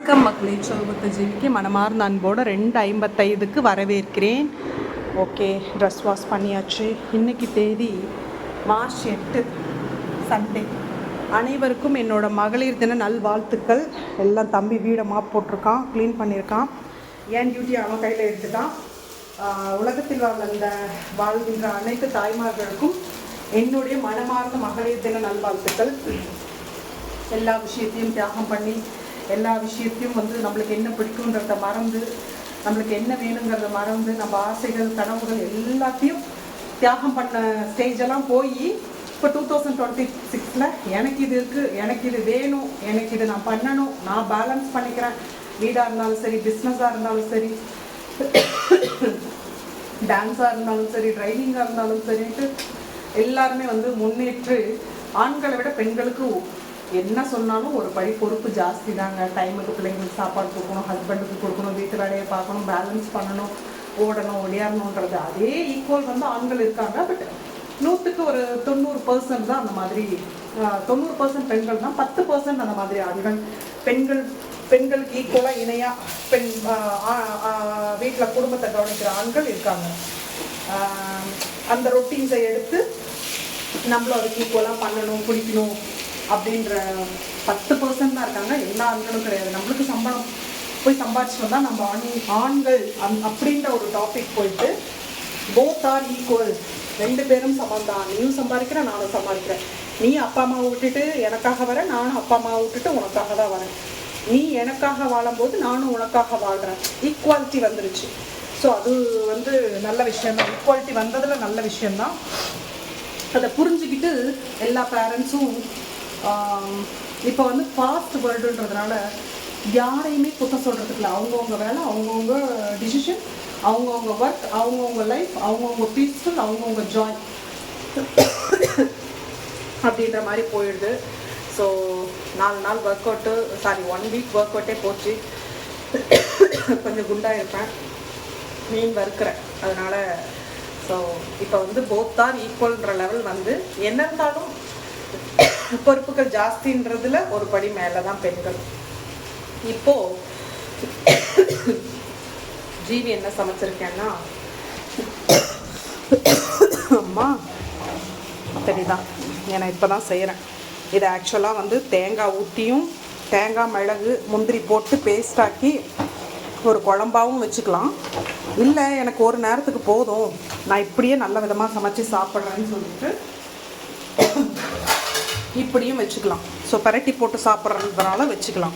வணக்கம் மக்களை, சொல்வத்த ஜீவிக்கு மனமார்ந்த அன்போடு 2:55க்கு வரவேற்கிறேன். ஓகே, ட்ரெஸ் வாஷ் பண்ணியாச்சு. இன்றைக்கி தேதி மார்ச் 8 சண்டே. அனைவருக்கும் என்னோட மகளிர் தின நல்வாழ்த்துக்கள். எல்லாம் தம்பி வீடை மாப் போட்டிருக்கான், க்ளீன் பண்ணியிருக்கான். என் டியூட்டி அவன் கையில் எடுத்துட்டான். உலகத்தில் வாழ்கின்ற அனைத்து தாய்மார்களுக்கும் என்னுடைய மனமார்ந்த மகளிர் தின நல்வாழ்த்துக்கள். எல்லா விஷயத்தையும் தியாகம் பண்ணி, எல்லா விஷயத்தையும் நம்மளுக்கு என்ன பிடிக்குன்றத மறந்து, நம்மளுக்கு என்ன வேணுங்கிறத மறந்து, நம்ம ஆசைகள் கனவுகள் எல்லாத்தையும் தியாகம் பண்ண ஸ்டேஜெல்லாம் போய் இப்போ 2026 எனக்கு இது இருக்குது, எனக்கு இது வேணும், எனக்கு இது நான் பண்ணணும், நான் பேலன்ஸ் பண்ணிக்கிறேன். வீடாக இருந்தாலும் சரி, பிஸ்னஸாக இருந்தாலும் சரி, டான்ஸாக இருந்தாலும் சரி, ட்ரைவிங்காக இருந்தாலும் சரின்ட்டு எல்லாருமே முன்னேற்று ஆண்களை விட பெண்களுக்கு என்ன சொன்னாலும் ஒரு படி பொறுப்பு ஜாஸ்தி தாங்க. டைமுக்கு பிள்ளைங்களுக்கு சாப்பாடு கொடுக்கணும், ஹஸ்பண்டுக்கு கொடுக்கணும், வீட்டு வேலையை பார்க்கணும், பேலன்ஸ் பண்ணணும், ஓடணும், ஒடியாடணுன்றது அதே ஈக்குவல் ஆண்கள் இருக்காங்க. பட் 100க்கு ஒரு 90% தான் அந்த மாதிரி. 90% பெண்கள் தான், 10% அந்த மாதிரி ஆண்கள். பெண்களுக்கு ஈக்குவலாக இணையாக வீட்டில் குடும்பத்தை கவனிக்கிற ஆண்கள் இருக்காங்க. அந்த ரொட்டீன்ஸை எடுத்து நம்மளும் அதுக்கு ஈக்குவலாக பண்ணணும், பிடிக்கணும் அப்படின்ற 10% தான் இருக்காங்க. எல்லா ஆண்களும் கிடையாது. நம்மளுக்கு சம்பளம் போய் சம்பாதிச்சு வந்தால் நம்ம ஆண்கள் அப்படின்ற ஒரு டாபிக் போயிட்டு போத் ஆர் ஈக்குவல், 2 பேரும் சமம் தான். நீயும் சம்பாதிக்கிற, நானும் சம்பாதிக்கிறேன். நீ அப்பா அம்மாவை விட்டுட்டு எனக்காக வரேன், நானும் அப்பா அம்மாவை விட்டுட்டு உனக்காக தான் வரேன். நீ எனக்காக வாழும்போது நானும் உனக்காக வாழ்கிறேன். ஈக்குவாலிட்டி வந்துருச்சு. ஸோ அது நல்ல விஷயம்தான். ஈக்குவாலிட்டி வந்ததில் நல்ல விஷயந்தான். அதை புரிஞ்சுக்கிட்டு எல்லா பேரண்ட்ஸும் இப்போ ஃபாஸ்ட் வேர்ல்டுன்றதுனால யாரையுமே குற்றம் சொல்கிறதுக்கு இல்லை. அவங்கவுங்க வேலை, அவங்கவுங்க டிசிஷன், அவங்கவுங்க ஒர்க், அவங்கவுங்க லைஃப், அவங்கவுங்க பீஸ்ஃபுல், அவங்கவுங்க ஜாய் அப்படின்ற மாதிரி போயிடுது. ஸோ 4 நாள் ஒர்க் அவுட்டு, 1 வீக் ஒர்க் அவுட்டே போச்சு. கொஞ்சம் குண்டாக இருப்பேன், மீன் வறுக்கிறேன். அதனால் ஸோ இப்போ போத் ஆர் ஈக்குவல்ன்ற லெவல் என்ன இருந்தாலும் பொறுப்புகள் ஜாஸ்தின்றதுல ஒரு படி மேலே தான் பெண்கள். இப்போ ஜீவி என்ன சமைச்சிருக்கேன்னா, அம்மா சரிதான், நான் இப்போ தான் செய்கிறேன். இதை ஆக்சுவலாக தேங்காய் ஊற்றியும் தேங்காய் மிளகு முந்திரி போட்டு பேஸ்டாக்கி ஒரு குழம்பாகவும் வச்சுக்கலாம். இல்லை எனக்கு ஒரு நேரத்துக்கு போதும், நான் இப்படியே நல்ல விதமாக சமைச்சு சாப்பிட்றேன்னு சொல்லிட்டு இப்படியும் வச்சுக்கலாம். ஸோ பரட்டி போட்டு சாப்பிட்றதுனால வச்சுக்கலாம்.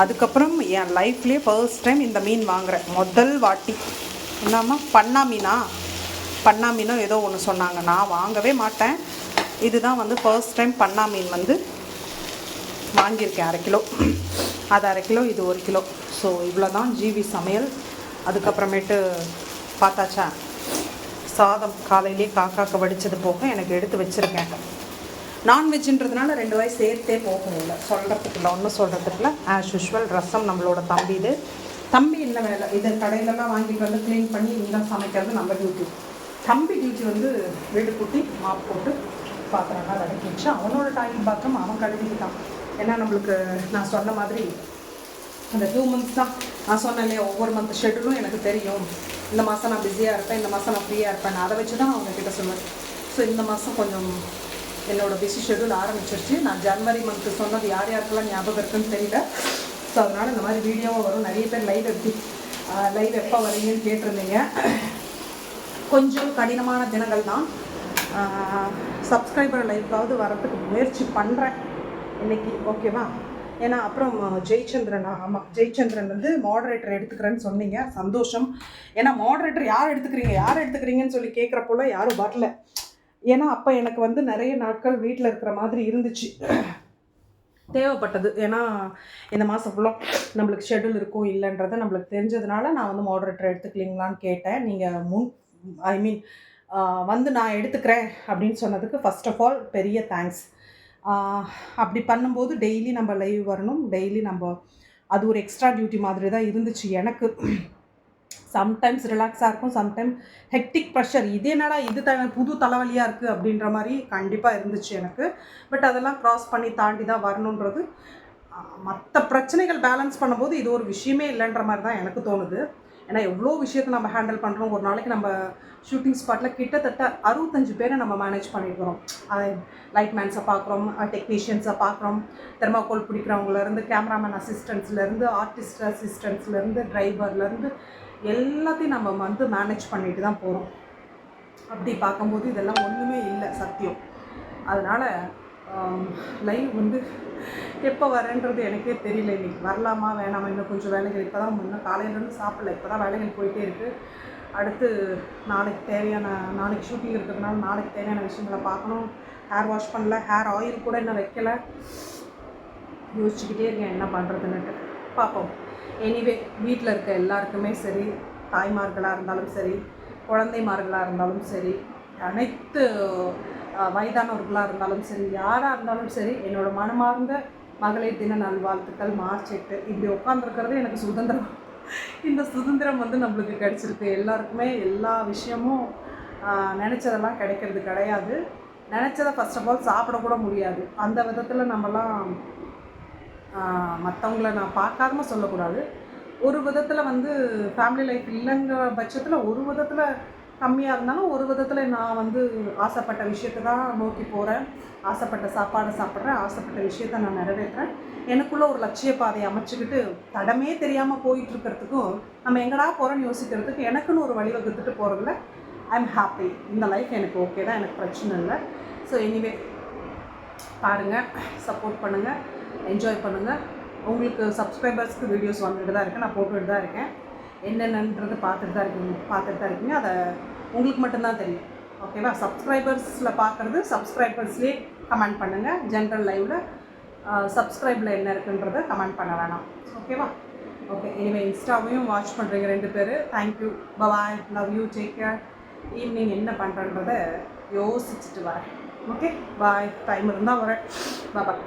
அதுக்கப்புறம் என் லைஃப்லேயே ஃபர்ஸ்ட் டைம் இந்த மீன் வாங்குகிறேன், முதல் வாட்டி. என்னம்மா பண்ணா மீனோ ஏதோ ஒன்று சொன்னாங்க, நான் வாங்கவே மாட்டேன். இதுதான் ஃபர்ஸ்ட் டைம் பண்ணா மீன் வாங்கியிருக்கேன். 1/2 கிலோ, அது 1/2 கிலோ, இது 1 கிலோ. ஸோ இவ்வளோ தான் ஜீவி சமையல். அதுக்கப்புறமேட்டு பார்த்தாச்சா, சாதம் காலையிலே காக்காக்க வடித்தது போக எனக்கு எடுத்து வச்சுருக்கேன். நான்வெஜ்ன்றதுனால 2 வாய் சேர்த்தே போகணும், இல்லை சொல்கிறதுக்குள்ள ஒன்றும் சொல்கிறதுக்குள்ள. ஆஸ் யூஷுவல் ரசம் நம்மளோட தம்பி என்ன வேலை, இது கடையிலலாம் வாங்கிட்டு க்ளீன் பண்ணி இங்கே சமைக்கிறது நம்ம டியூட்டி. தம்பி டியூட்டி வீடு கூட்டி மாப் போட்டு பாத்திரம்லாம் விளக்கி வச்சு அவனோட டாய்லெட் பாத்ரூம் அவன் கழுவிக்கிட்டான். ஏன்னா நம்மளுக்கு நான் சொன்ன மாதிரி அந்த 2 மந்த்ஸ் தான் நான் சொன்னேன் இல்லையா, ஒவ்வொரு மந்த் ஷெட்யூலும் எனக்கு தெரியும். இந்த மாதம் நான் பிஸியாக இருப்பேன், இந்த மாதம் நான் ஃப்ரீயாக இருப்பேன். அதை வச்சு தான் அவங்கக்கிட்ட சொன்னேன். ஸோ இந்த மாதம் கொஞ்சம் என்னோடய பிஸி ஷெட்யூல் ஆரம்பிச்சிருச்சு. நான் ஜனவரி மந்த்து சொன்னது யாருக்கெல்லாம் ஞாபகம் இருக்குன்னு தெரியல. ஸோ அதனால் இந்த மாதிரி வீடியோவும் வரும். நிறைய பேர் லைவ் எப்போ வரீங்கன்னு கேட்டிருந்தீங்க. கொஞ்சம் கடினமான தினங்கள் தான். சப்ஸ்கிரைபர் லைஃப்காவது வரத்துக்கு முயற்சி பண்ணுறேன் இன்றைக்கி, ஓகேவா? ஏன்னா அப்புறம் ஜெயச்சந்திரன் மாடரேட்டர் எடுத்துக்கிறேன்னு சொன்னீங்க, சந்தோஷம். ஏன்னா மாடரேட்டர் யார் எடுத்துக்கிறீங்கன்னு சொல்லி கேட்குறப்போல யாரும் வரல. ஏன்னா அப்போ எனக்கு நிறைய நாட்கள் வீட்டில் இருக்கிற மாதிரி இருந்துச்சு, தேவைப்பட்டது. ஏன்னா இந்த மாதம் ஃபுல்லாக நம்மளுக்கு ஷெட்யூல் இருக்கும் இல்லைன்றதை நம்மளுக்கு தெரிஞ்சதுனால நான் மாடரேட்டர் எடுத்துக்கலீங்களான்னு கேட்டேன். நீங்கள் நான் எடுத்துக்கிறேன் அப்படின்னு சொன்னதுக்கு ஃபர்ஸ்ட் ஆஃப் ஆல் பெரிய தேங்க்ஸ். அப்படி பண்ணும்போது டெய்லி நம்ம லைவ் வரணும், டெய்லி அது ஒரு எக்ஸ்ட்ரா டியூட்டி மாதிரி தான் இருந்துச்சு எனக்கு. சம்டைம்ஸ் ரிலாக்ஸாக இருக்கும், சம்டைம் ஹெக்டிக் ப்ரெஷர். இது என்னடா இது புது தலைவலியாக இருக்குது அப்படின்ற மாதிரி கண்டிப்பாக இருந்துச்சு எனக்கு. பட் அதெல்லாம் க்ராஸ் பண்ணி தாண்டி தான் வரணுன்றது மற்ற பிரச்சனைகள் பேலன்ஸ் பண்ணும்போது இது ஒரு விஷயமே இல்லைன்ற மாதிரி தான் எனக்கு தோணுது. ஏன்னா எவ்வளோ விஷயத்தை நம்ம ஹேண்டில் பண்ணுறோம். ஒரு நாளைக்கு நம்ம ஷூட்டிங் ஸ்பாட்டில் கிட்டத்தட்ட 65 பேரை நம்ம மேனேஜ் பண்ணியிருக்கிறோம். லைட் மேன்ஸை பார்க்குறோம், டெக்னீஷியன்ஸை பார்க்குறோம், தெர்மாக்கோல் பிடிக்கிறவங்கலேருந்து, கேமராமேன் அசிஸ்டன்ஸ்லேருந்து, ஆர்டிஸ்ட் அசிஸ்டன்ஸ்லேருந்து, டிரைவர்லேருந்து எல்லாத்தையும் நம்ம வந்து மேனேஜ் பண்ணிட்டு தான் போகிறோம். அப்படி பார்க்கும்போது இதெல்லாம் ஒன்றுமே இல்லை சத்தியம். அதனால் லைவ் வந்து எப்போ வரேன்றது எனக்கே தெரியல. இன்றைக்கி வரலாமா வேணாமா, இன்னும் கொஞ்சம் வேலைகள் இப்போ தான் முன்னே காலையிலேருந்து சாப்பிடல, இப்போ தான் வேலைகள் போயிட்டே இருக்குது. அடுத்து நாளைக்கு ஷூட்டிங் இருக்கிறதுனால நாளைக்கு தேவையான விஷயங்களை பார்க்கணும். ஹேர் வாஷ் பண்ணல, ஹேர் ஆயில் கூட இன்னும் வைக்கலை. யோசிச்சுக்கிட்டே இருக்கேன் என்ன பண்ணுறதுன்னுட்டு. பார்ப்போம். எனிவே வீட்டில் இருக்க எல்லாருக்குமே சரி, தாய்மார்களாக இருந்தாலும் சரி, குழந்தைமார்களாக இருந்தாலும் சரி, அனைத்து வயதானவர்களாக இருந்தாலும் சரி, யாராக இருந்தாலும் சரி, என்னோடய மனமார்ந்த மகளிர் தின நல்வாழ்த்துக்கள். மார்ச் 8 இப்படி உட்காந்துருக்கிறது எனக்கு சுதந்திரம். இந்த சுதந்திரம் வந்து நம்மளுக்கு கிடச்சிருக்கு. எல்லாருக்குமே எல்லா விஷயமும் நினச்சதெல்லாம் கிடைக்கிறது கிடையாது. நினச்சதை ஃபஸ்ட் ஆஃப் ஆல் சாப்பிடக்கூட முடியாது. அந்த விதத்தில் நம்மலாம் மற்றவங்கள நான் பார்க்காம சொல்லக்கூடாது. ஒரு விதத்தில் வந்து ஃபேமிலி லைஃப் இல்லைங்கிற பட்சத்தில் ஒரு விதத்தில் கம்மியாக இருந்தாலும் ஒரு விதத்தில் நான் வந்து ஆசைப்பட்ட விஷயத்தை தான் நோக்கி போகிறேன். ஆசைப்பட்ட சாப்பாடை சாப்பிட்றேன், ஆசைப்பட்ட விஷயத்தை நான் நிறைவேற்றுறேன். எனக்குள்ளே ஒரு லட்சிய பாதையை அமைச்சுக்கிட்டு தடமே தெரியாமல் போயிட்டுருக்கிறதுக்கும் நம்ம எங்கடா போகிறோன்னு யோசிக்கிறதுக்கு எனக்குன்னு ஒரு வழிவகுத்துட்டு போகிறதுல ஐ எம் ஹாப்பி. இந்த லைஃப் எனக்கு ஓகே தான், எனக்கு பிரச்சனை இல்லை. ஸோ எனிவே பாருங்கள், சப்போர்ட் பண்ணுங்கள், என்ஜாய் பண்ணுங்கள். உங்களுக்கு சப்ஸ்கிரைபர்ஸ்க்கு வீடியோஸ் வந்துட்டு தான் இருக்கேன், நான் போட்டுக்கிட்டு தான் இருக்கேன். என்னென்னன்றது பார்த்துட்டு தான் இருக்கீங்க. அதை உங்களுக்கு மட்டும்தான் தெரியும். ஓகேவா? சப்ஸ்கிரைபர்ஸில் பார்க்குறது சப்ஸ்கிரைபர்ஸ்லேயே கமெண்ட் பண்ணுங்கள். ஜென்ரல் லைவில் சப்ஸ்கிரைபில் என்ன இருக்குன்றதை கமெண்ட் பண்ண வேணாம். ஓகேவா? ஓகே. இனிமேல் இன்ஸ்டாவையும் வாட்ச் பண்ணுறீங்க 2 பேர். Thank you, bye bye, love you, take care. Evening என்ன பண்ணுறன்றதை யோசிச்சுட்டு வரேன். ஓகே, பாய். டைம் இருந்தால் வரேன். பாய்.